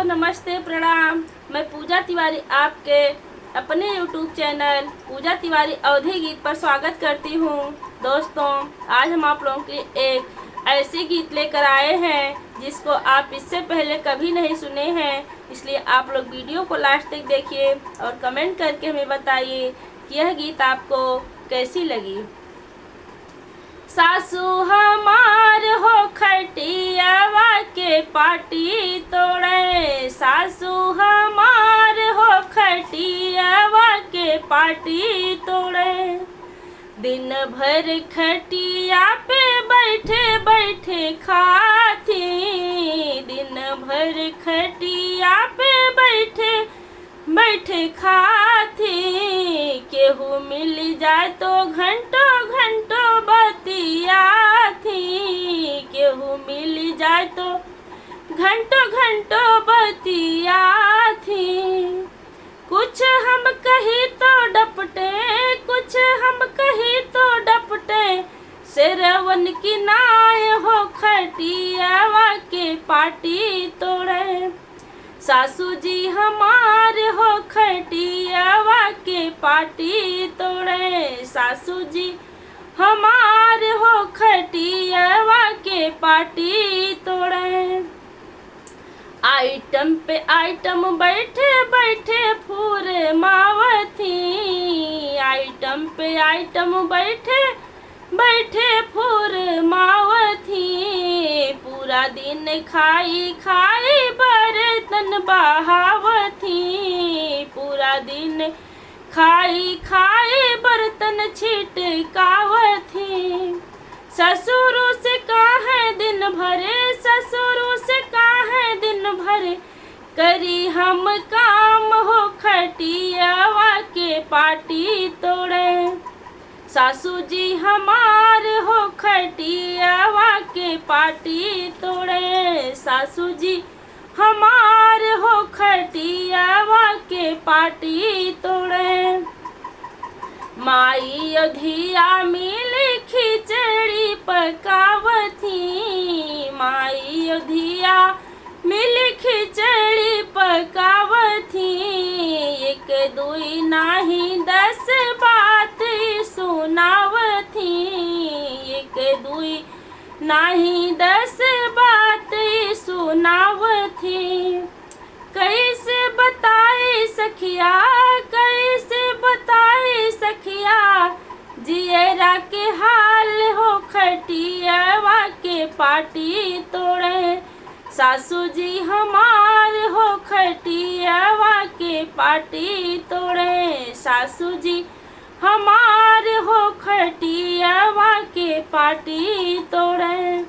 नमस्ते प्रणाम। मैं पूजा तिवारी आपके अपने YouTube चैनल पूजा तिवारी अवधी गीत पर स्वागत करती हूँ। दोस्तों, आज हम आप लोगों के लिए एक ऐसे गीत लेकर आए हैं जिसको आप इससे पहले कभी नहीं सुने हैं, इसलिए आप लोग वीडियो को लास्ट तक देखिए और कमेंट करके हमें बताइए कि यह गीत आपको कैसी लगी। सासू हमार हो खटियावा के पाटी तोड़े, सासू हमार हो खटियावा के पाटी तोड़े। दिन भर खटिया पे बैठे बैठे खाती, दिन भर खटिया पे बैठे बैठे खाती। केहू मिल जाए तो घंटों घंटों बतिया थी, केहू मिल जाए तो घंटों घंटों बतिया थी। कुछ हम कही तो डपटे, कुछ हम कही तो डपटे, शेरवन की नाय हो खटियावा के पाटी तोड़े। सासू जी हमार हो खटियावा के पाटी तोड़े, सासू जी हमार हो खटियावा के पाटी तोड़े। आइटम पे आइटम बैठे बैठे फूर मावती, आइटम पे आइटम बैठे बैठे फूर मावती। पूरा दिन खाई खाई बर्तन बहावती, पूरा दिन खाई खाई बर्तन छिटकावती। ससुरों से काहे दिन भरे, ससुरों से काहे दिन भरे, करी हम काम हो खटियावा के पाटी तोड़े। सासू जी हमार हो खटियावा के पाटी तोड़े, सासू जी हमार हो खटियावा के पाटी तोड़े। माई अधिया मिली खिचड़ी पकावती, माई अधिया मिली खिचड़ी पकावती। एक दुई नाही 10 बात सुनावती, एक दुई नाही 10 बात सुनावती। कैसे बताए सखिया, कैसे बताए सखिया, जियरा के हाल हो खटियावा के पाटी तोड़े। सासू जी हमार हो खटियावा के पाटी तोड़े, सासू जी हमार हो खटियावा के पाटी तोड़े।